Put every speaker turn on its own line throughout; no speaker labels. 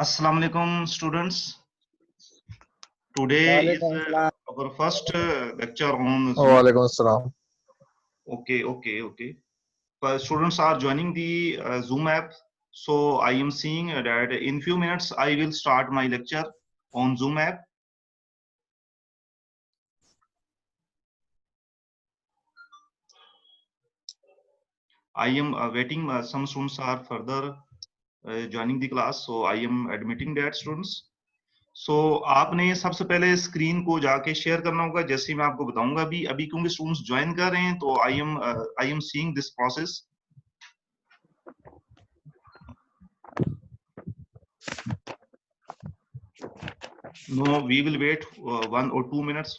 Assalamu alaikum, students. Today is our first lecture on Zoom.
Walaikum assalam.
Okay. Students are joining the Zoom app. So I am seeing that in few minutes I will start my lecture on Zoom app. I am waiting. Some students are further joining the class. So I am admitting that students. सो आपने सबसे पहले screen को जाके share करना होगा, जैसे मैं आपको बताऊंगा अभी क्योंकि स्टूडेंट्स ज्वाइन कर रहे हैं तो I am seeing this process. No, we will wait 1 or 2 minutes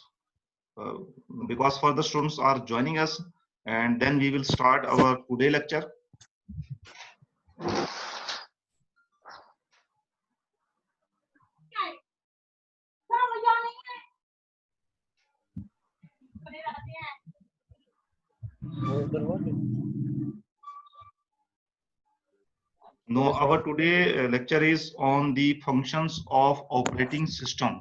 because further students are joining us, and then we will start our today lecture. No, our today lecture is on the functions of operating system.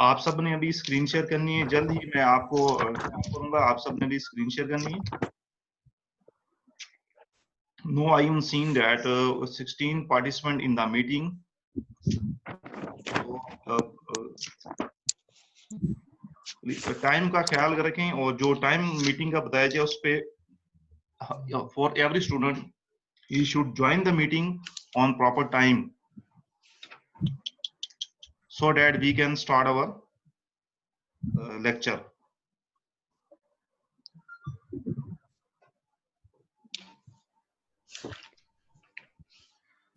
आप सब ने अभी screen share करनी है, जल्द ही मैं आपको करूंगा, आप सब ने भी स्क्रीन शेयर करनी है. No, I am seeing that 16 participants in the meeting. Time का ख्याल रखें और जो टाइम मीटिंग का बताया जाए उस पे for every student he should join the meeting on proper time so that we can start our lecture.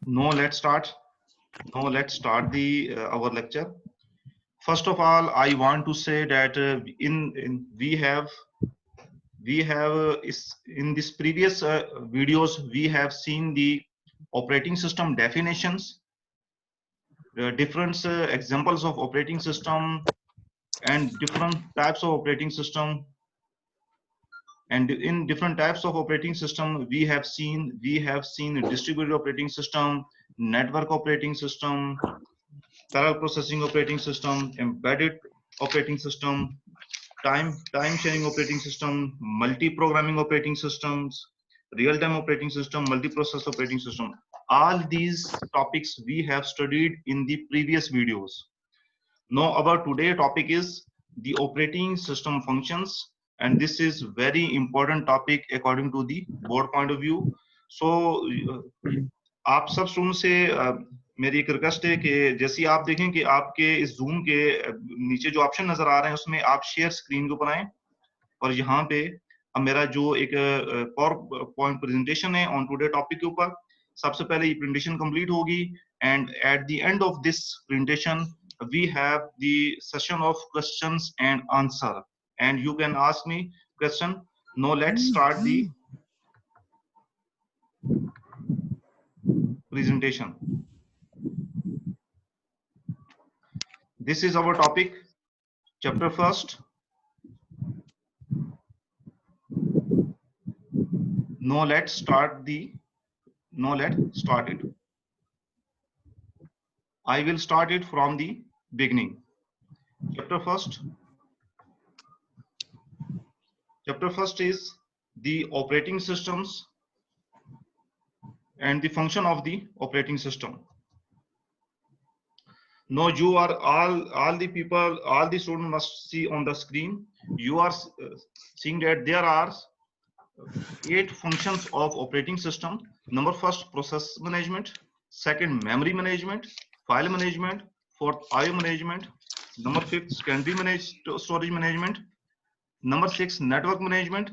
Now let's start the our lecture. First of all, I want to say that we have in this previous videos we have seen the operating system definitions, different examples of operating system and different types of operating system. And in different types of operating system, we have seen distributed operating system, network operating system, parallel processing operating system, embedded operating system, time sharing operating system, multi-programming operating systems, real-time operating system, multi-process operating system. All these topics we have studied in the previous videos. Now our today topic is the operating system functions, and this is very important topic according to the board point of view. So आप सब student से मेरी एक request है कि जैसे आप देखें कि आपके इस जूम के नीचे जो ऑप्शन नजर आ रहे हैं उसमें आप शेयर स्क्रीन के ऊपर आए, और यहाँ पे अब मेरा जो एक पावर पॉइंट प्रेजेंटेशन है ऑन टुडे टॉपिक के ऊपर, सबसे पहले ये प्रेजेंटेशन कंप्लीट होगी, and at the end of this presentation we have the session of questions and answer, and you can ask me question. Now let's start the presentation. This is our topic, chapter first. Now let's start it. I will start it from the beginning. Chapter first is the operating systems and the function of the operating system. Now you are all the people, all the students must see on the screen. You are seeing that there are 8 functions of operating system. Number first, process management. Second, memory management, file management. Fourth, IO management. Number 5, secondary storage management. Number 6, network management.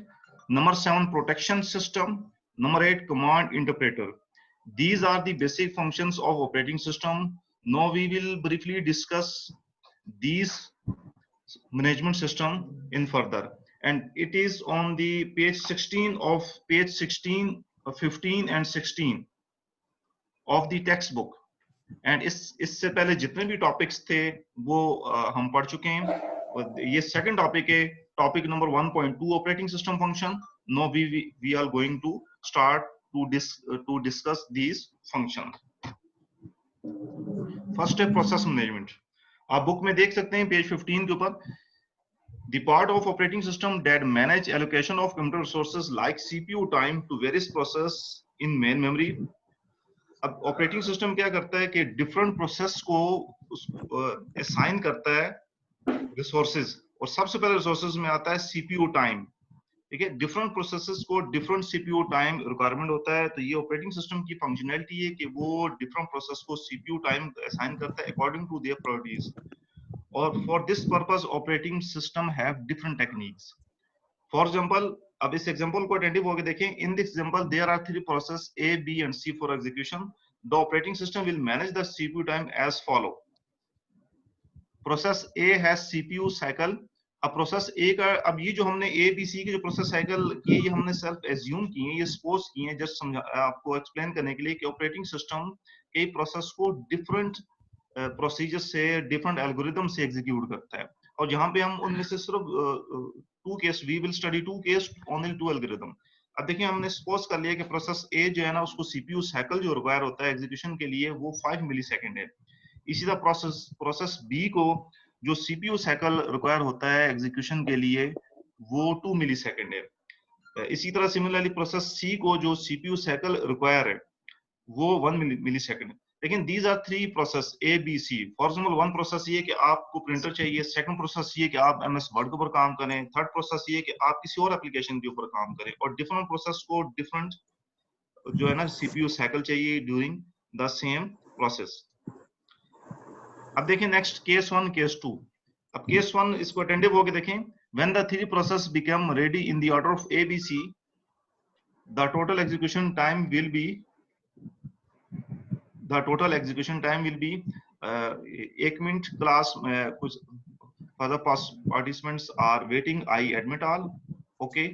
Number 7, protection system. Number 8, command interpreter. These are the basic functions of operating system. Now we will briefly discuss these management system in further, and it is on the page 16 of 15 and 16 of the textbook. And इससे पहले जितने भी topics थे वो हम पढ़ चुके हैं, और ये सेकंड टॉपिक है, topic number 1.2 operating system function. Now we are going to start to discuss these functions. First है प्रोसेस मैनेजमेंट। आप बुक में देख सकते हैं पेज 15 के ऊपर, the part of operating system that manage allocation of computer resources like CPU time to various process in main memory। अब operating system क्या करता है कि डिफरेंट प्रोसेस को असाइन करता है रिसोर्सेज, और सबसे पहले रिसोर्सेज में आता है सीपीयू टाइम। ठीक है, डिफरेंट प्रोसेसेस को डिफरेंट सीपीयू टाइम रिक्वायरमेंट होता है, तो ये ऑपरेटिंग सिस्टम की फंक्शनैलिटी है कि वो डिफरेंट प्रोसेस को सीपीयू टाइम असाइन करता है अकॉर्डिंग टू देयर प्रायोरिटीज। और for this purpose operating system have different techniques. For example, अब इस एग्जांपल को अटेंटिव होकर देखें। In this example there are 3 process A, B and C for execution. The operating system will manage the CPU time as follow. Process A has CPU cycle। अब process A का, अब ये जो हमने A, B, C के जो process cycle किए, ये हमने सेल्फ एज्यूम किए हैं, ये सपोज किए हैं जस्ट समझा आपको एक्सप्लेन करने के लिए कि ऑपरेटिंग सिस्टम कई प्रोसेस को डिफरेंट प्रोसीजर से, डिफरेंट एल्गोरिथम से एग्जीक्यूट करता है। और यहाँ पे हम उनमें से सिर्फ 2 case, we will study 2 case only 2 algorithm. अब देखिए, हमने सपोज कर लिया कि प्रोसेस ए जो है ना, उसको सीपीयू साइकिल जो रिक्वायर होता है एग्जीक्यूशन के लिए वो 5 मिलीसेकंड है। इसी तरह प्रोसेस बी को जो सीपीयू साइकिल रिक्वायर होता है एग्जीक्यूशन के लिए वो 2 मिलीसेकंड है। इसी तरह सिमिलरली प्रोसेस सी को जो सीपीयू साइकिल रिक्वायर है वो 1 मिलीसेकंड। लेकिन these are 3 process A B C. For example, one process ये कि आपको प्रिंटर चाहिए, सेकंड प्रोसेस ये कि आप एमएस वर्ड के ऊपर काम करें, थर्ड प्रोसेस ये कि आप किसी और एप्लीकेशन के ऊपर काम करें, और डिफरेंट प्रोसेस को डिफरेंट जो है ना सीपीयू साइकिल चाहिए ड्यूरिंग द सेम प्रोसेस। अब देखें नेक्स्ट केस 1, केस 2। अब केस 1 इसको अटेंटिव होके देखें। When the 3 process become ready in the order of A B C, the total execution time will be, the total execution time will be 1 minute class। कुछ further participants are waiting, I admit all। okay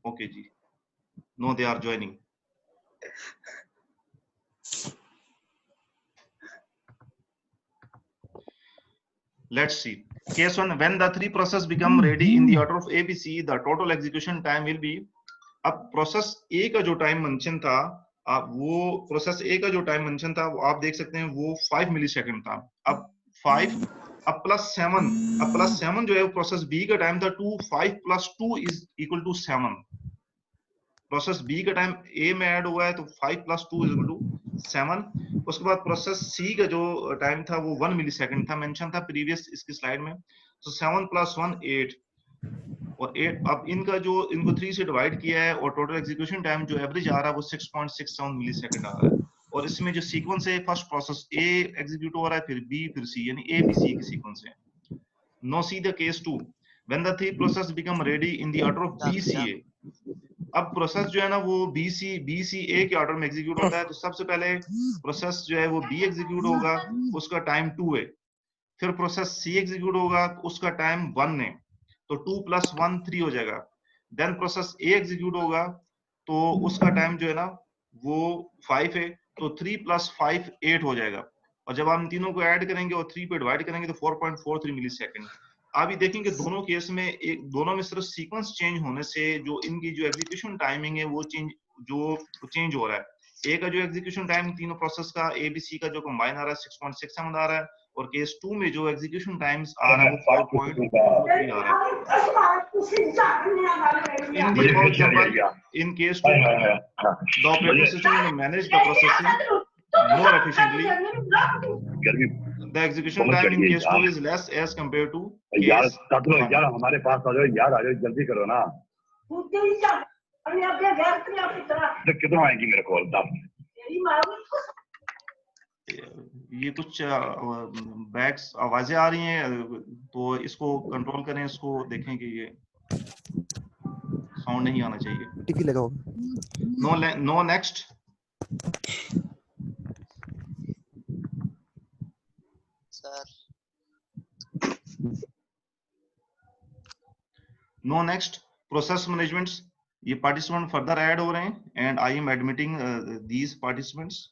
okay जी, no they are joining। let's see case 1। when the 3 process become ready in the order of ABC, the total execution time will be। अब process ए का जो time mention था, आप वो process ए का जो time mention था वो आप देख सकते हैं वो 5 मिलीसेकंड था। अब 5 अब प्लस 7 जो है प्रोसेस बी का टाइम था 2। 5 + 2 is equal to 7। Process B का टाइम ए में ऐड हुआ है तो 5 + 2 इज इक्वल टू 7। उसके बाद प्रोसेस सी का जो टाइम था वो 1 मिलीसेकंड था, मेंशन था प्रीवियस इसकी स्लाइड में। तो 7 + 1 8 और 8। अब इनका जो इनको 3 से डिवाइड किया है और टोटल एग्जीक्यूशन टाइम जो एवरेज आ रहा है वो 6.67 मिलीसेकंड आ रहा है। और इसमें जो सीक्वेंस है, फर्स्ट प्रोसेस ए एग्जीक्यूट हो रहा है, फिर बी, फिर सी, यानी ए बी सी की सीक्वेंस है। No C the case 2। When the 3 process become ready in the order of B C A. अब प्रोसेस जो है ना वो बी सी ए के ऑर्डर में एग्जीक्यूट होता है, तो सबसे पहले प्रोसेस जो है वो बी एग्जीक्यूट होगा, उसका टाइम 2 है। फिर प्रोसेस सी एग्जीक्यूट होगा, उसका टाइम 1 है, तो 2 + 1 3 हो जाएगा। देन प्रोसेस ए एग्जीक्यूट होगा तो उसका टाइम जो है ना वो 5 है, तो 3 + 5 8 हो जाएगा। और जब हम तीनों को ऐड करेंगे और 3 पे डिवाइड करेंगे तो 4.43 मिलीसेकंड। आप ये देखेंगे दोनों केस में दोनों में सिर्फ सीक्वेंस चेंज होने से जो इनकी जो एग्जीक्यूशन टाइमिंग है वो चेंज हो रहा है। ए का जो एग्जीक्यूशन टाइम तीनों प्रोसेस का ए बी सी का जो कंबाइन आ रहा है 6.67 आ रहा है, और केस 2 में जो एग्जीक्यूशन टाइम्स आ रहा है वो 4.43 आ रहा है। इन the above example, in case 2, the operating system will manage the processing more efficiently। The execution time in case 2 is less as compared to case 1।
यार हमारे पास आ जाओ यार, आ जाओ जल्दी करो ना। कितना आएगी मेरे को?
ये कुछ बैक्स आवाजें आ रही हैं, तो इसको कंट्रोल करें, इसको देखें कि ये साउंड नहीं आना चाहिए।
टिकी लगाओ।
No next. No next process management. ये पार्टिसिपेंट फर्दर ऐड हो रहे हैं and I am admitting these participants.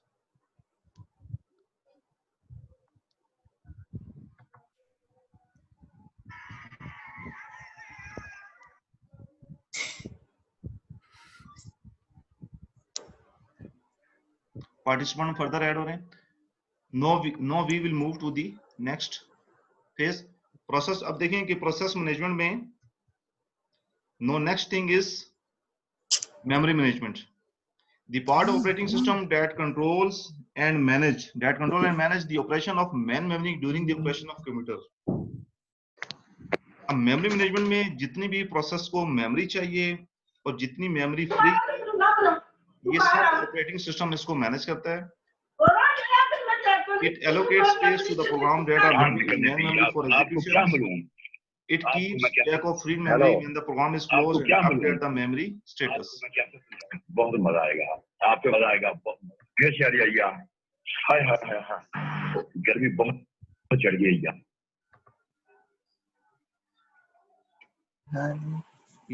Participant further add हो रहे हैं। Now we will move to the next phase, process. अब देखें कि process management में next thing is memory management. The part of operating system that controls and manage the operation of main memory during the operation of computer. अब memory management में जितनी भी process को memory चाहिए और जितनी मेमोरी फ्री, ये सब ऑपरेटिंग सिस्टम इसको मैनेज करता है. It allocates space to the program that are running in main memory for execution. It keeps track of free memory when the program is closed and update the memory status.
बहुत मजा आएगा, आपको मजा आएगा. फिर शरिया हाय हाय हाय हाय, गर्मी बहुत चढ़ गई है.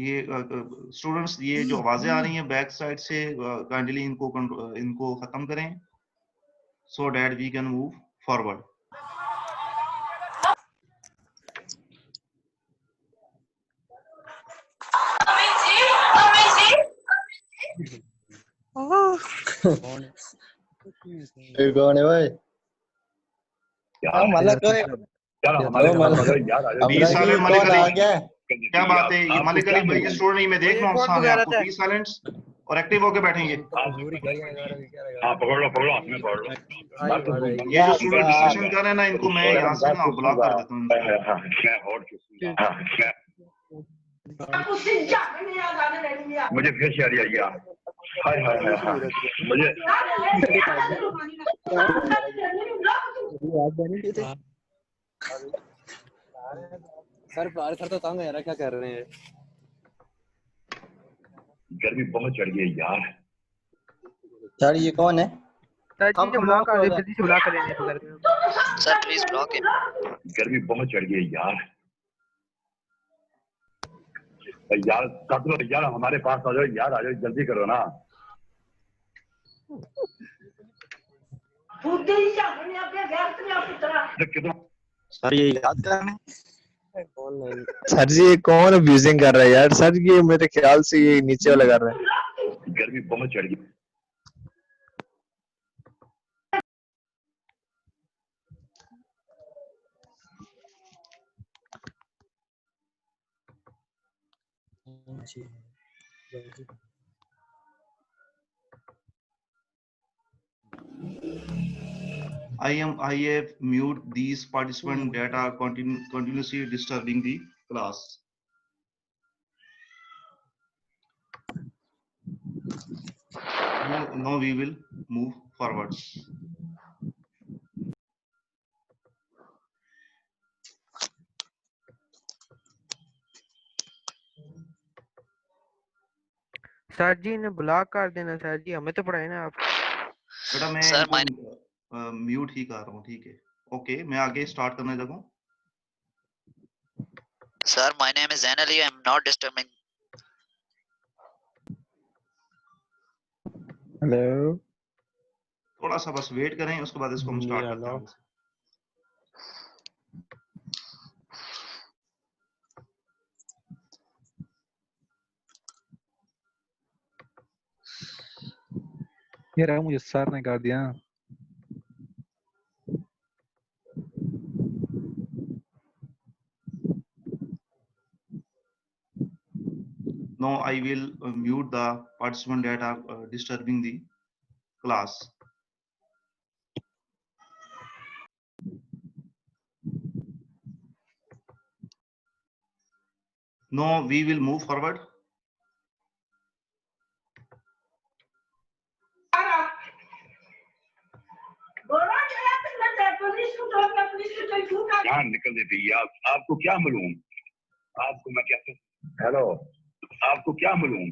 ये स्टूडेंट्स, ये जो आवाजें आ रही हैं बैक साइड से, काइंडली इनको खत्म करें so that we can move forward.
कौन है भाई?
मलिक हमारे यार
20 साल मलिक
कौन आ
अली,
गया?
क्या बात है? ये मलिक अली भाई स्टूडेंट नहीं, मैं देख रहा हूँ सामने आपको. प्लीज साइलेंस और एक्टिव होके बैठेंगे.
हाँ पकड़ लो हाथ में पकड़ लो.
ये जो स्टूडेंट डिस्कशन कर रहे हैं ना, इनको मैं यहाँ से ना ब्लॉक कर देता हूँ.
मुझे फिर शरिया हाय हाय हाय हाय, मुझे
सर तो तंग है, क्या कर रहे हैं?
गर्मी बहुत चढ़ गई यार.
सर ये कौन है?
सर जी जो ब्लॉक कर दे, जल्दी से ब्लॉक कर देंगे.
सर प्लीज ब्लॉक है.
गर्मी बहुत चढ़ गई यार. यार हमारे पास आ जाओ यार, आ जाओ जल्दी करो ना.
सर ये याद करना.
सर जी ये कौन अब्यूजिंग कर रहा है यार? सर ये मेरे ख्याल से ये नीचे वाला कर रहा है.
गर्मी बहुत चढ़ गई.
I have mute these participants that are continuously disturbing the class. Now we will move forward.
Sir ji ने ब्लॉक कर देना. सर जी हमें तो पढ़ाए ना आप.
बेटा मैं
सर
म्यूट ही कर रहा हूँ, ठीक है? ओके, मैं आगे स्टार्ट करने लगा.
Sir my name is Jain Ali, I am not disturbing.
Hello,
थोड़ा सा बस वेट करें, उसके बाद इसको हम स्टार्ट करते हैं.
ये रहा, मुझे सर ने कर दिया.
Now I will mute the participants that are disturbing the class. Now we will move forward.
जान निकल देती है. आपको क्या मालूम? आपको मैं कैसे, हेलो, आपको क्या मालूम?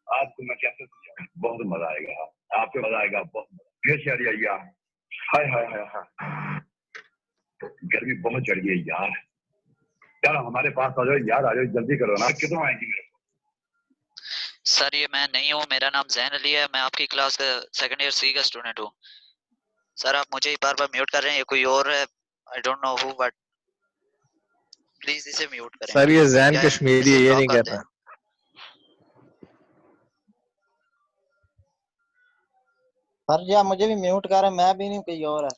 आपको मैं कैसे समझाऊं? बहुत मजा आएगा, आपको मजा आएगा बहुत. फिर शरिया हाय हाय हाय हाय, गर्मी बहुत चढ़ गई यार. यार हमारे पास आ जाओ यार, आ जाओ जल्दी करो ना. कितने आएंगी मेरे को?
सर ये मैं नहीं हूँ, मेरा नाम जैन अली है, मैं आपकी क्लास का सेकंड ईयर सी का स्टूडेंट हूँ. सर आप मुझे बार बार म्यूट कर रहे हैं, ये कोई और है, I don't know who, but please इसे म्यूट करें.
सर ये जैन कश्मीरी है, ये नहीं कर रहा.
सर जी आप मुझे भी म्यूट कर रहे हैं, मैं भी नहीं, कोई और है.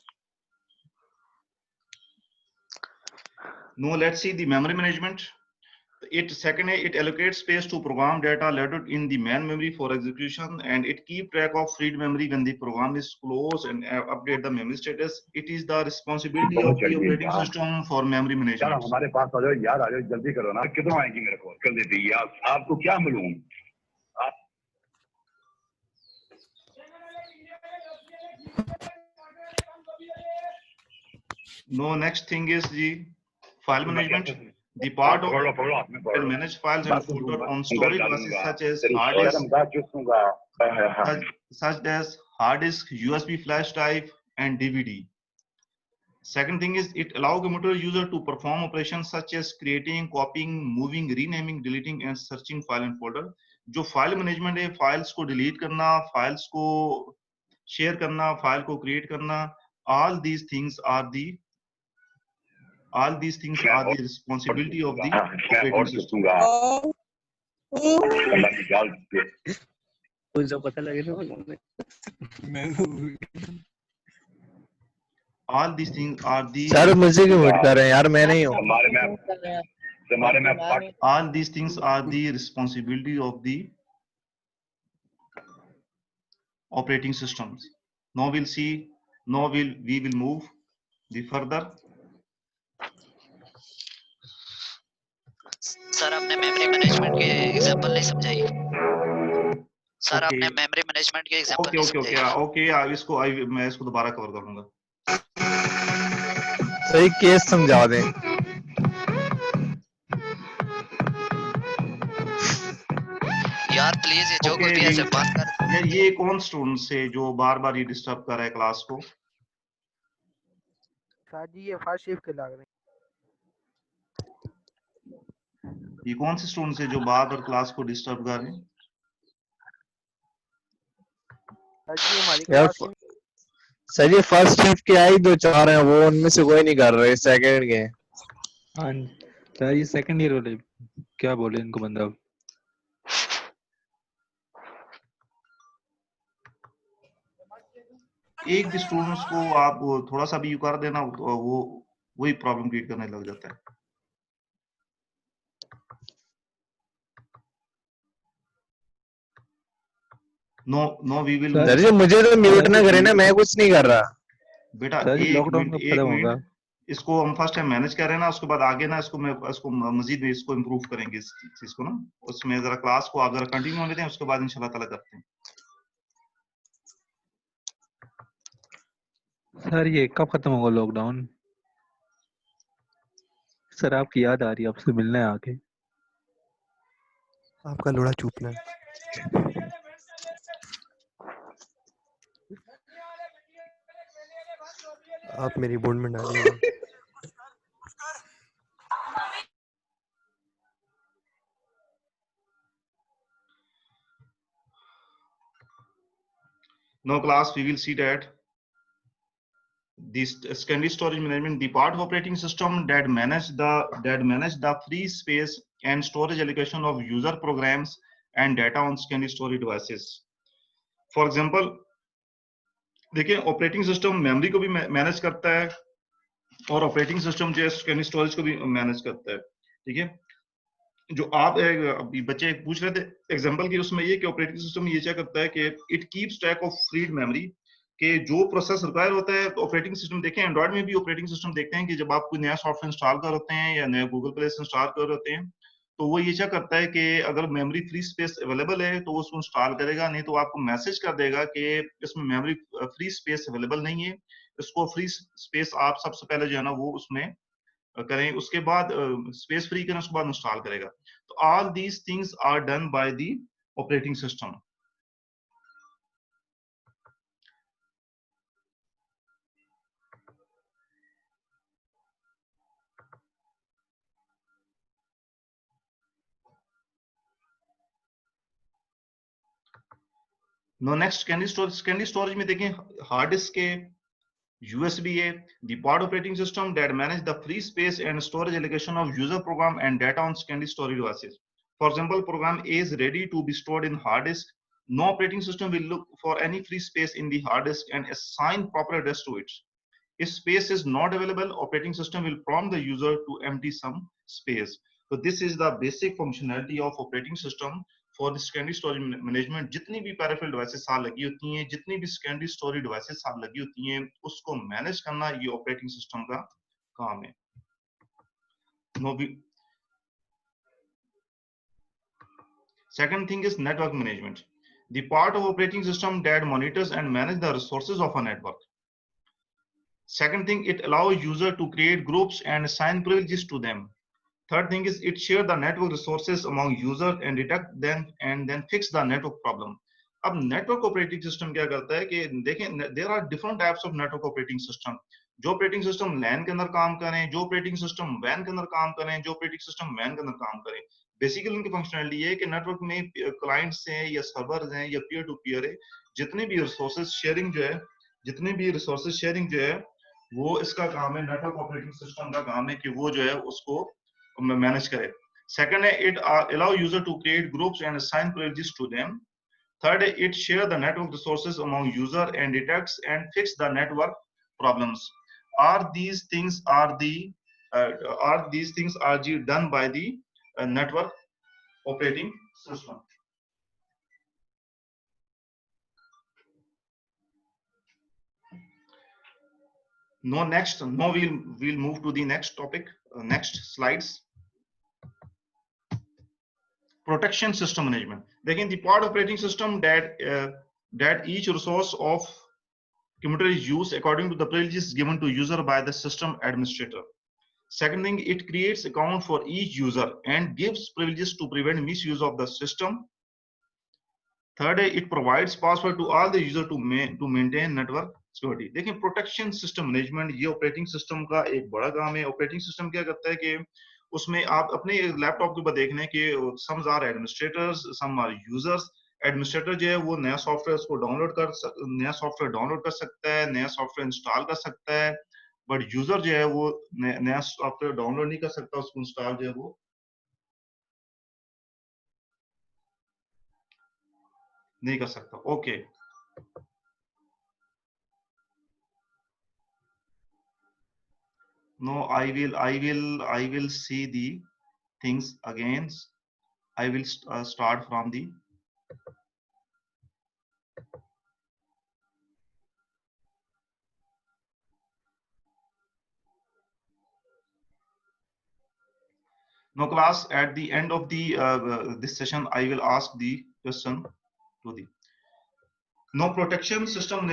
Now let's see the memory management. It allocates space to program data loaded in the main memory for execution, and it keep track of freed memory when the program is closed and update the memory status. It is the responsibility of the operating system for memory
यार
management.
हमारे पास आ जाओ यार, आ जाओ जल्दी करो ना, कितना आएगी मेरे को कर देती है। आपको क्या मालूम।
No, next thing is the file management. The part of that manage files and folder on storage devices such as hard disk, USB flash drive, and DVD. Second thing is it allows computer user to perform operations such as creating, copying, moving, renaming, deleting, and searching file and folder. जो file management है, files को delete करना, files को share करना, file को create करना, all these things are the responsibility of the operating system.
मुझे पता लगे
All these things are the
sir मुझे क्यों म्यूट कर रहे हैं यार, मैं नहीं हूँ।
all these things are the responsibility of the operating systems. Now we'll see. Now we will move the further.
Sir आपने मेमोरी मैनेजमेंट के एग्जांपल नहीं समझाई। Sir
Okay.
आपने मेमोरी मैनेजमेंट के एग्जांपल नहीं समझाई।
Okay. मैं इसको दोबारा कवर करूंगा।
सही केस समझा दें।
यार प्लीज ये जो
Okay,
कोई भी ऐसे बात कर।
यार ये कौन स्टूडेंट से जो बार बार ये डिस्टर्ब कर रहा है क्लास को?
सर जी ये फर्स्ट शिफ्ट के लग रहे हैं।
ये कौन से स्टूडेंट से जो बार बार क्लास को डिस्टर्ब कर रहे हैं?
सर जी हमारी
यार
क्लास
सर ये फर्स्ट शिफ्ट के आई 2-4 हैं, वो उनमें से कोई नहीं कर रहे, सेकंड के।
हाँ सर ये सेकंड ईयर वाले क्या बोले इनको बंदा।
एक भी स्टूडेंट्स को आप थोड़ा सा भी यू कर देना, वो वही प्रॉब्लम क्रिएट करने लग जाता है। No we will.
Sir ji मुझे तो म्यूट ना करे ना, मैं कुछ नहीं कर रहा।
बेटा
लॉकडाउन कब खत्म होगा?
इसको हम फर्स्ट टाइम मैनेज कर रहे हैं ना, उसके बाद आगे ना इसको मजीद इसको इम्प्रूव करेंगे इस चीज को ना। उसमें जरा क्लास को आप जरा कंटिन्यू होने दें, उसके बाद इंशाल्लाह ताला करते हैं।
सर ये कब खत्म होगा लॉकडाउन? सर आपकी याद आ रही है, आपसे मिलना है आके।
आपका लोड़ा चूपना है। आप मेरी बोर्ड में डालिए।
Now class we will see that this secondary storage management, the part of operating system that manage the free space and storage allocation of user programs and data on secondary storage devices. For example, देखिए operating system memory को भी manage करता है और operating system जो है secondary storage को भी मैनेज करता है। ठीक है, जो आप अभी बच्चे पूछ रहे थे एग्जांपल की, उसमें ये कि ऑपरेटिंग सिस्टम ये क्या करता है कि it keeps track of freed memory के जो प्रोसेस रिक्वायर होता है। तो ऑपरेटिंग सिस्टम देखें, एंड्रॉइड में भी ऑपरेटिंग सिस्टम देखते हैं कि जब आप कोई नया सॉफ्टवेयर इंस्टॉल कर होते हैं या नया गूगल प्ले से इंस्टॉल कर होते हैं, तो वो ये क्या करता है कि अगर मेमोरी फ्री स्पेस अवेलेबल है तो वो उसको इंस्टॉल करेगा, नहीं तो आपको मैसेज कर देगा कि इसमें मेमोरी फ्री स्पेस अवेलेबल नहीं है, इसको फ्री स्पेस आप सबसे पहले जो है ना वो उसमें करें, उसके बाद स्पेस फ्री करें, उसके बाद इंस्टॉल करेगा। तो all these things are done by the operating system. No next कैंडी स्टोरेज में देखें हार्ड डिस्क के USB है, the part operating system that manage the free space and storage allocation of user program and data on secondary storage devices. For example, program A is ready to be stored in hard disk. No operating system will look for any free space in the hard disk and assign proper address to it. If space is not available, operating system will prompt the user to empty some space. So this is the basic functionality of operating system for the secondary storage management. जितनी भी peripheral devices साथ लगी होती हैं, जितनी भी secondary storage devices साथ लगी होती हैं, उसको manage करना ये operating system का काम है. Now second thing is network management. The part of operating system that monitors and manage the resources of a network. Second thing, it allows user to create groups and assign privileges to them. Third thing is it share the network resources among users and detect them and then fix the network problem. अब network operating system क्या करता है कि देखें, there are different types of network operating system. जो operating system LAN के अंदर काम करें, जो operating system WAN के अंदर काम करें, जो operating system MAN के अंदर काम करें. बेसिकली उनकी फंक्शनलिटी ये है कि नेटवर्क में क्लाइंट्स हैं या सर्वर्स हैं या पीयर टू पीयर है, जितने भी रिसोर्सेज शेयरिंग जो है वो इसका काम है, नेटवर्क ऑपरेटिंग सिस्टम का काम है कि वो जो है उसको मैनेज करे. सेकंड है, it allow user to create groups and assign privileges to them. Third, it share the network resources among user and detects and fix the network problems. Are these things done by the network operating system? Now we'll move to the next topic, next slides. Protection system management. Again, the part operating system that each resource of computer is used according to the privileges given to user by the system administrator. Second thing, it creates account for each user and gives privileges to prevent misuse of the system. Third, it provides password to all the user to maintain network security. देखिए, protection system management ये operating system का एक बड़ा काम है. Operating system क्या करता है कि उसमें आप अपने लैपटॉप के ऊपर देख लें कि some are administrators, some are users. Administrator जो है वो नया सॉफ्टवेयर उसको डाउनलोड कर सकता है, नया सॉफ्टवेयर इंस्टॉल कर सकता है, बट यूजर जो है वो नया सॉफ्टवेयर डाउनलोड नहीं कर सकता, उसको इंस्टॉल जो है वो नहीं कर सकता. Okay, no, I will see the things again. I will start from the now class. At the end of the this session I will ask the question to the no protection system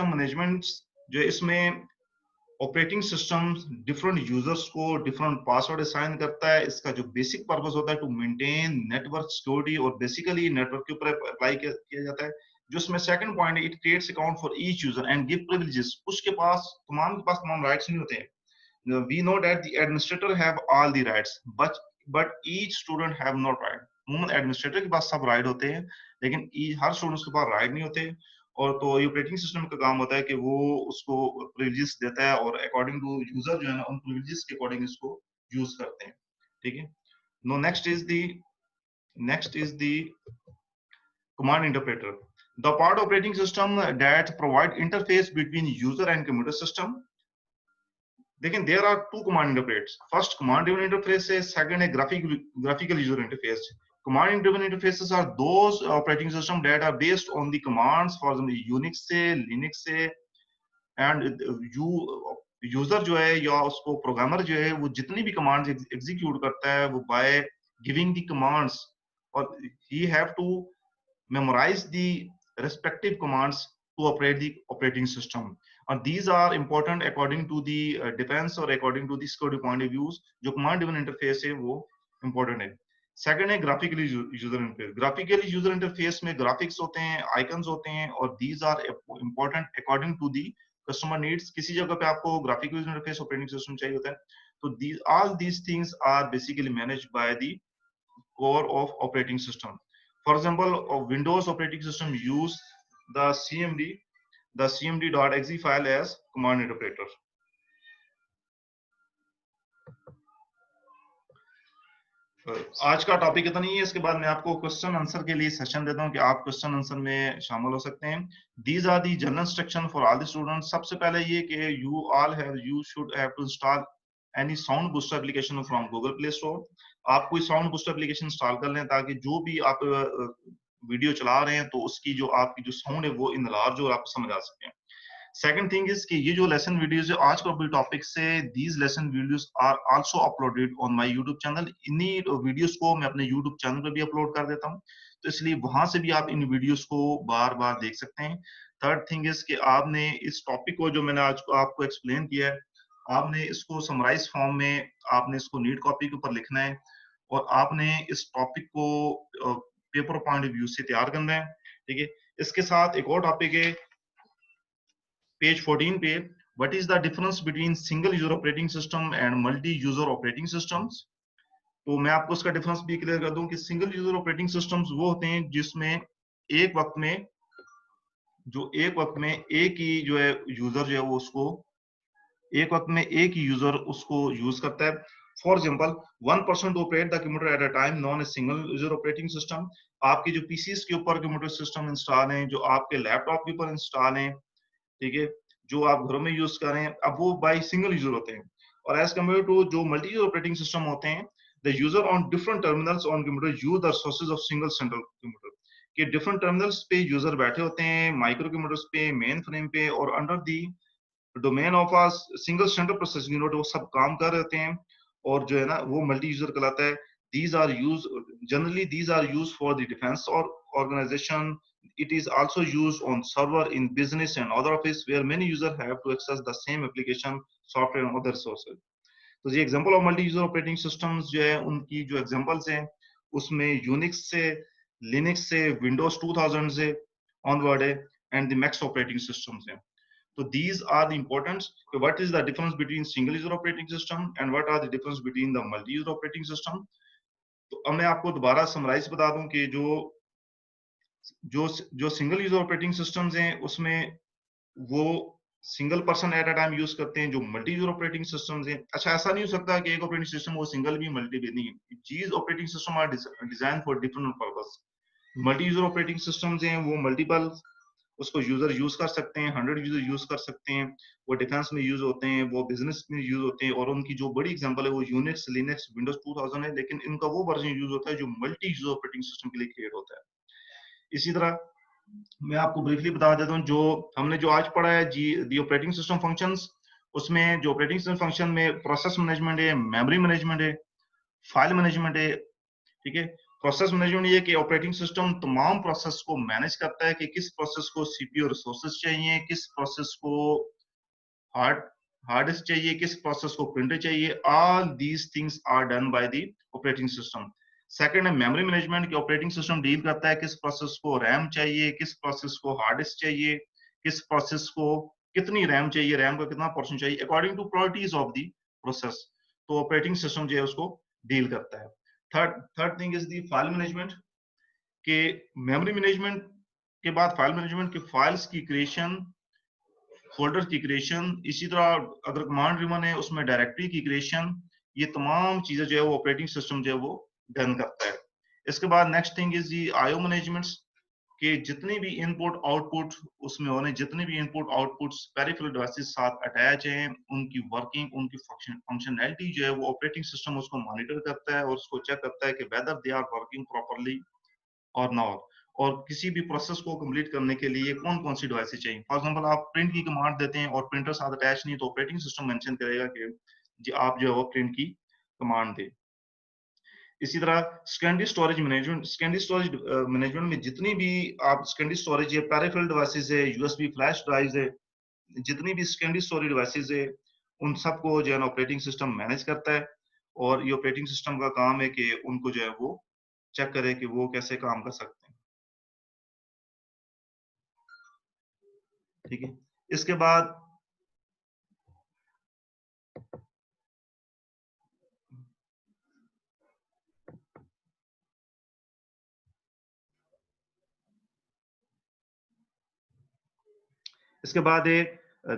management जो इसमें operating system different users को different password assign करता है. इसका जो basic purpose होता है to maintain network security और बेसिकली नेटवर्क के ऊपर अप्लाई किया जाता है. जो इसमें सेकंड पॉइंट है, it creates account for each user and give privileges. उसके पास तमाम राइट्स नहीं होते हैं. We know that the administrator have all the rights, but each student have not right. Administrator के पास सब राइट होते हैं, लेकिन हर स्टूडेंट के पास राइट नहीं होते. और तो ये ऑपरेटिंग सिस्टम का काम होता है कि वो उसको प्रिविलेजेस देता है और अकॉर्डिंग टू यूजर जो है ना उन प्रिविलेजेस के अकॉर्डिंग इसको यूज करते हैं. ठीक है. No next is the command interpreter, the part operating system that provide interface between user and computer system. लेकिन there are two command interfaces. First, command driven interface है, second है graphical user interface. Command driven interfaces are those operating system that are based on the commands, for example Unix से, Linux से, and user जो है या उसको programmer जो है वो जितनी भी commands execute करता है वो by giving the commands, और he have to memorize the respective commands to operate the operating system. And these are important according to the defense or according to the security point of views. जो command driven interface है वो important है. Second है graphical user interface. Graphical user interface में graphics होते हैं, icons होते हैं, और these are important according to the customer needs. किसी जगह पे आपको graphical user interface operating system चाहिए होता है, तो all these things are basically managed by the core of operating system. For example, Windows operating system use the cmd.exe file as command interpreter. आज का टॉपिक इतना ही है। इसके बाद मैं आपको क्वेश्चन आंसर के लिए सेशन देता हूं कि आप क्वेश्चन आंसर में शामिल हो सकते हैं। These are the general instruction for all the students. सबसे पहले ये कि you should have to install any sound booster application from Google Play Store. आप कोई साउंड बूस्टर एप्लीकेशन इंस्टॉल कर लें ताकि जो भी आप वीडियो चला रहे हैं तो उसकी जो आपकी जो साउंड है वो इन लार्ज और आपको समझ आ सके। सेकंड थिंग इज कि ये जो लेसन वीडियोस है आज का भी टॉपिक से, these lesson videos are also uploaded on my YouTube channel. इन्हीं वीडियोस को मैं अपने यूट्यूब चैनल पे भी अपलोड कर देता हूँ, तो इसलिए वहां से भी आप इन वीडियोस को बार बार देख सकते हैं। थर्ड थिंग इज कि आपने इस टॉपिक को जो मैंने आज को आपको एक्सप्लेन किया है, आपने इसको समराइज फॉर्म में आपने इसको नीट कॉपी के ऊपर लिखना है और आपने इस टॉपिक को पेपर पॉइंट ऑफ व्यू से तैयार करना है। ठीक है, इसके साथ एक और टॉपिक है पेज 14 पे, what is the difference between single user operating system and multi user operating systems. तो मैं आपको इसका डिफरेंस भी क्लियर कर दूं कि सिंगल यूजर ऑपरेटिंग सिस्टम्स वो होते हैं जिसमें एक वक्त में एक ही जो है यूजर जो है वो उसको एक वक्त में एक ही यूजर उसको यूज करता है। For example, one person to operate the computer at a time non a single user operating system. आपके जो पीसीस के ऊपर कंप्यूटर सिस्टम इंस्टॉल हैं, जो आपके लैपटॉप के ऊपर इंस्टॉल हैं, ठीक है, जो आप घरों में यूज कर रहे हैं, अब वो बाय सिंगल यूजर होते हैं। और एज कम्पेयर टू जो मल्टी यूजर ऑपरेटिंग सिस्टम होते हैं, the user on different terminals on computer use the resources of single central computer. के डिफरेंट टर्मिनल्स पे यूजर बैठे होते हैं, माइक्रो कंप्यूटर्स पे, मेन फ्रेम पे, और under the domain of a single central processing unit वो सब काम कर रहे हैं, और जो है ना वो मल्टी यूजर कहलाता है। these are used generally these are used for the defense or organization. It is also used on server in business and other office where many users have to access the same application software and other resources. तो ये example of multi user operating systems जो है उनकी जो examples हैं उसमें Unix से, Linux से, विंडोज 2000 से ऑनवर्ड है, and the max operating systems हैं। So these are the importance. What is the difference between single user operating system and what are the difference between the multi user operating system? तो अब मैं आपको दोबारा summarise बता दूं कि जो सिंगल यूजर ऑपरेटिंग सिस्टम्स हैं उसमें वो single person at a time use करते हैं। जो मल्टी यूजर ऑपरेटिंग सिस्टम्स हैं, अच्छा ऐसा नहीं हो सकता कि एक ऑपरेटिंग सिस्टम वो सिंगल भी मल्टी भी नहीं। चीज operating system are design for different purpose. Multi user operating systems हैं वो मल्टीपल उसको यूजर यूज कर सकते हैं, 100 यूजर यूज कर सकते हैं, वो डिफेंस में यूज होते हैं, वो बिजनेस में यूज होते हैं, और उनकी जो बड़ी एग्जांपल है वो यूनिक्स, लिनक्स, विंडोज 2000 है, लेकिन इनका वो वर्जन यूज होता है जो मल्टी यूजर ऑपरेटिंग सिस्टम के लिए क्रिएट होता है। इसी तरह मैं आपको ब्रीफली बता देता हूँ जो हमने जो आज पढ़ा है जी, दी ऑपरेटिंग सिस्टम फंक्शंस। उसमें जो ऑपरेटिंग सिस्टम फंक्शन में प्रोसेस मैनेजमेंट है, मेमोरी मैनेजमेंट है, फाइल मैनेजमेंट है। ठीक है, प्रोसेस मैनेजमेंट ये कि ऑपरेटिंग सिस्टम तमाम प्रोसेस को मैनेज करता है कि किस प्रोसेस को सीपीयू रिसोर्सेज चाहिए, किस प्रोसेस को हार्ड हार्ड डिस्क चाहिए, किस प्रोसेस को प्रिंटर चाहिए। All these things are done by the operating system. Second है मेमोरी मैनेजमेंट कि ऑपरेटिंग सिस्टम डील करता है किस प्रोसेस को रैम चाहिए, किस प्रोसेस को हार्ड डिस्क चाहिए, किस प्रोसेस को कितनी रैम चाहिए, रैम का कितना पोर्शन चाहिए, according to priorities of the process. तो ऑपरेटिंग सिस्टम जो है उसको डील करता है। Third thing is the file management के मेमोरी मैनेजमेंट के बाद फाइल मैनेजमेंट के फाइल्स की क्रिएशन, फोल्डर की क्रिएशन, इसी तरह अगर कमांड रिवन है उसमें डायरेक्टरी की क्रिएशन, ये तमाम चीजें जो है वो ऑपरेटिंग सिस्टम जो है वो डन करता है। इसके बाद next thing is the IO managements के जितने भी इनपुट आउटपुट उसमें होने, जितने भी इनपुट आउटपुट्स पेरिफेरल डिवाइसेस साथ अटैच हैं, उनकी वर्किंग, उनकी फंक्शनैलिटी जो है वो ऑपरेटिंग सिस्टम उसको मॉनिटर करता है और उसको चेक करता है कि whether they are working properly और नॉट, और किसी भी प्रोसेस को कंप्लीट करने के लिए कौन कौन सी डिवाइसेस चाहिए। फॉर एग्जांपल आप प्रिंट की कमांड देते हैं और प्रिंटर साथ अटैच नहीं, तो ऑपरेटिंग सिस्टम मेंशन करेगा कि जी आप जो है वो प्रिंट की कमांड दे। इसी तरह secondary storage management, secondary storage management में जितनी भी आप सेकेंडरी स्टोरेज है, पेरिफेरल डिवाइसेस है, यूएसबी फ्लैश ड्राइव है, जितनी भी सेकेंडरी स्टोरेज डिवाइसेस है उन सबको जो है ऑपरेटिंग सिस्टम मैनेज करता है, और ये ऑपरेटिंग सिस्टम का काम है कि उनको जो है वो चेक करे कि वो कैसे काम कर सकते हैं। ठीक है, इसके बाद है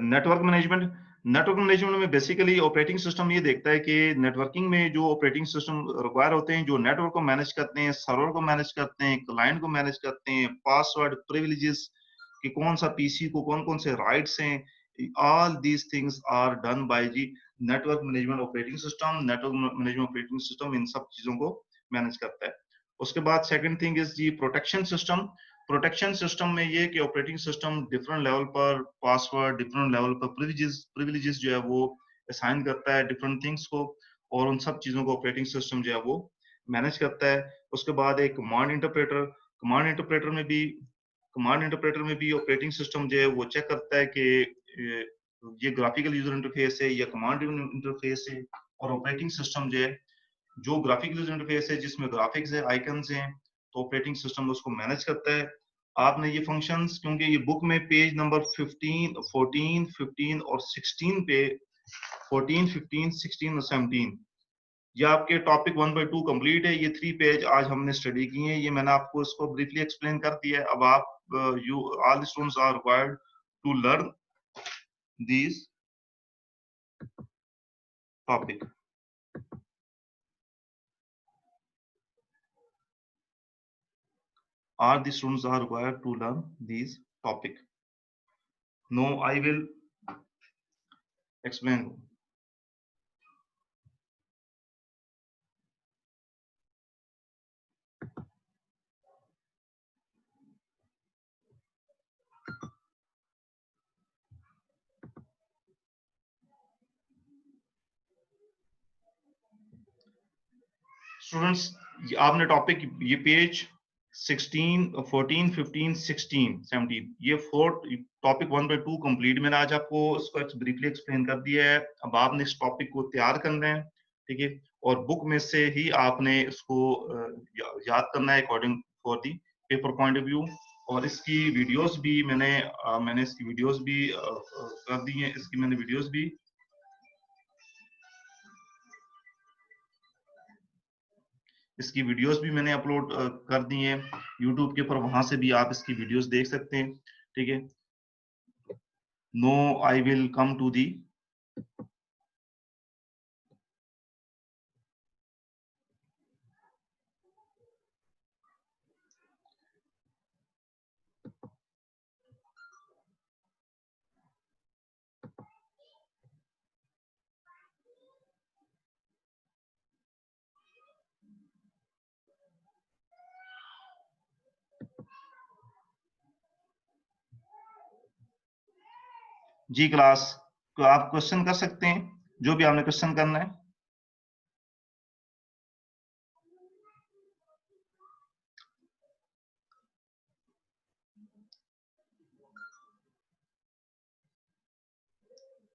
नेटवर्क मैनेजमेंट। नेटवर्क मैनेजमेंट में बेसिकली ऑपरेटिंग सिस्टम ये देखता है कि नेटवर्किंग में जो ऑपरेटिंग सिस्टम रिक्वायर होते हैं, जो नेटवर्क को मैनेज करते हैं, सर्वर को मैनेज करते हैं, क्लाइंट को मैनेज करते हैं, पासवर्ड, प्रिविलेजेस कि कौन सा पीसी को कौन कौन से राइट्स हैं, all these things are done by the network management operating system. Network management operating system इन सब चीजों को मैनेज करता है। उसके बाद second thing is the protection system. Protection system में ये कि ऑपरेटिंग सिस्टम डिफरेंट लेवल पर पासवर्ड, डिफरेंट लेवल पर प्रिविलेजेस जो है वो असाइन करता है डिफरेंट थिंग्स को, और उन सब चीजों को ऑपरेटिंग सिस्टम जो है वो मैनेज करता है। उसके बाद एक कमांड इंटरप्रेटर में भी ऑपरेटिंग सिस्टम जो है वो चेक करता है कि ये ग्राफिकल यूजर इंटरफेस है या कमांड इंटरफेस है। और ऑपरेटिंग सिस्टम जो है, जो ग्राफिकल यूजर इंटरफेस है जिसमें ग्राफिक्स है, आइकन्स हैं, तो ऑपरेटिंग सिस्टम उसको मैनेज करता है। आपने ये फंक्शंस, क्योंकि ये बुक में पेज नंबर 15, 14, 15 और 16 पे 14, 15, 16 और 17 ये आपके टॉपिक 1/2 कंप्लीट है। ये 3 पेज आज हमने स्टडी किए हैं, ये मैंने आपको इसको ब्रीफली एक्सप्लेन कर दिया है। अब आप you all students are required to learn this topic. Are the students are required to learn these topic? No, I will explain. Students, आपने टॉपिक ये पेज 16, 14, 15, 16, 17 ये 4 टॉपिक 1/2 कंप्लीट मैंने आज आपको इसको ब्रीफली एक्सप्लेन कर दिया है। अब आपने इस टॉपिक को तैयार करना है, ठीक है, और बुक में से ही आपने इसको याद करना है according for the paper point of view. और इसकी वीडियोस भी मैंने इसकी वीडियोस भी कर दी है। इसकी मैंने वीडियोस भी मैंने अपलोड कर दी हैं यूट्यूब के ऊपर, वहां से भी आप इसकी वीडियोस देख सकते हैं, ठीक है। No, I will come to the जी क्लास। तो आप क्वेश्चन कर सकते हैं, जो भी आपने क्वेश्चन करना है।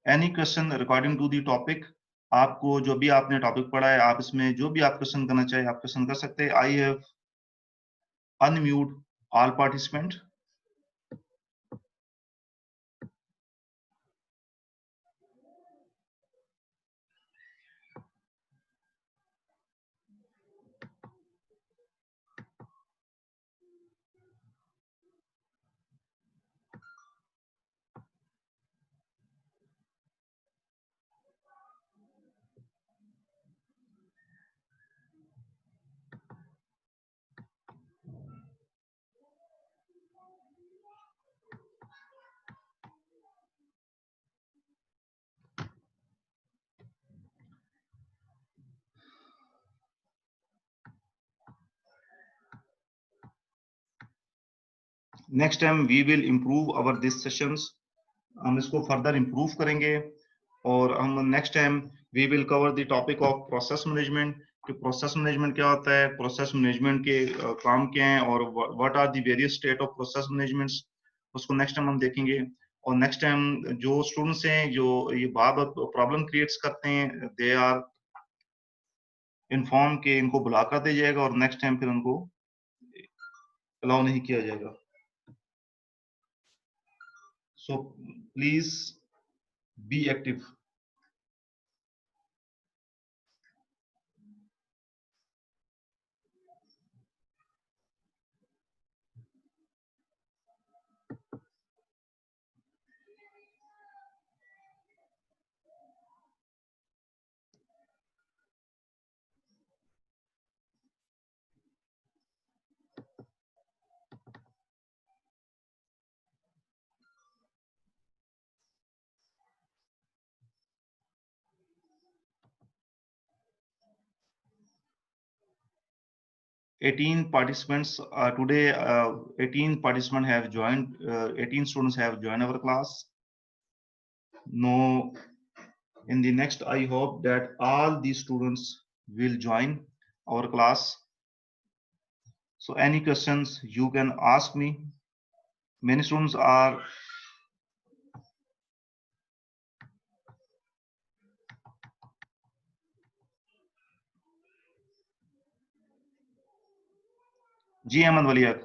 Any question recording to the topic. आपको जो भी आपने टॉपिक पढ़ा है, आप इसमें जो भी आप क्वेश्चन करना चाहे आप क्वेश्चन कर सकते हैं। I have unmute all participant. Next time we will improve our this sessions. हम इसको फर्दर इम्प्रूव करेंगे, और हम next time we will cover the topic of process management कि प्रोसेस मैनेजमेंट क्या होता है, प्रोसेस मैनेजमेंट के काम क्या हैं, और what are the various state of process managements, उसको नेक्स्ट टाइम हम देखेंगे। और नेक्स्ट टाइम जो स्टूडेंट्स हैं जो ये बार बार प्रॉब्लम क्रिएट्स करते हैं, दे आर इन्फॉर्म के इनको बुला कर दिया जाएगा, और नेक्स्ट टाइम फिर उनको अलाउ नहीं किया जाएगा। So please be active. 18 participants today. 18 participants have joined. 18 students have joined our class. No, in the next, I hope that all these students will join our class. So any questions you can ask me. Many students are जी अहमद वलियक।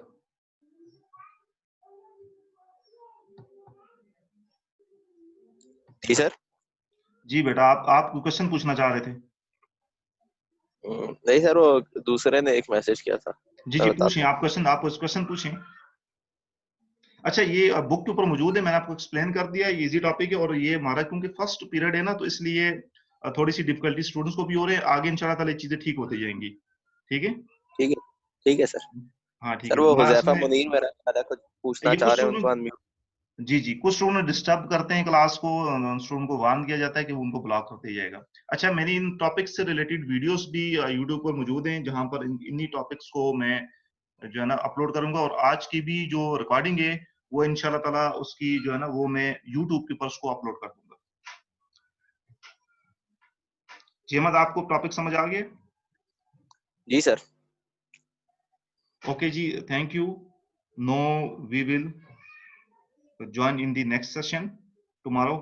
जी sir.
जी बेटा, आप question पूछना चाह रहे थे।
नहीं सर, वो दूसरे ने एक मैसेज किया था।
जी जी पूछें, आप क्वेश्चन पूछें। अच्छा, ये बुक के ऊपर मौजूद है, मैंने आपको एक्सप्लेन कर दिया, ये इजी टॉपिक है और ये हमारा क्योंकि फर्स्ट पीरियड है ना, तो इसलिए थोड़ी सी डिफिकल्टी स्टूडेंट्स को भी हो रहे हैं। आगे इंशाल्लाह ताला चीजें ठीक होती जाएंगी। ठीक है,
ठीक है सर।
हाँ ठीक
सर
है।
वो
मैं
हुजैफा
इसमें
मुनीर मेरा कुछ पूछना
ये
चाह
कुछ
रहे हैं, उनको
स्टूडेंट,
अनम्यूट।
जी जी कुछ स्टूडेंट डिस्टर्ब करते हैं क्लास को, स्टूडेंट को वार्न किया जाता है कि उनको ब्लॉक करते जाएगा। अच्छा, मेरी इन टॉपिक्स से रिलेटेड वीडियोस भी यूट्यूब पर मौजूद हैं, जहां पर इन्हीं टॉपिक्स को मैं जो है ना अपलोड करूंगा, और आज की भी जो रिकॉर्डिंग है वो इंशाल्लाह ताला उसकी जो है ना वो मैं यूट्यूब के ऊपर उसको अपलोड कर दूंगा। जी अहमद, आपको टॉपिक समझ आ गया?
जी सर।
ओके जी, thank you. No, we will join in the next session tomorrow,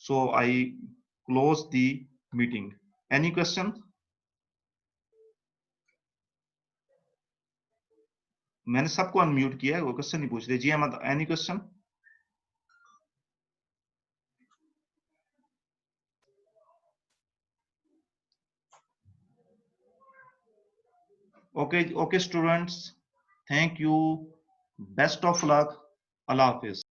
so I close the meeting. Any question? मैंने सबको अनम्यूट किया है, वो क्वेश्चन नहीं पूछ रहे। जी Ahmad, any question? okay students, thank you, best of luck, Allah Hafiz।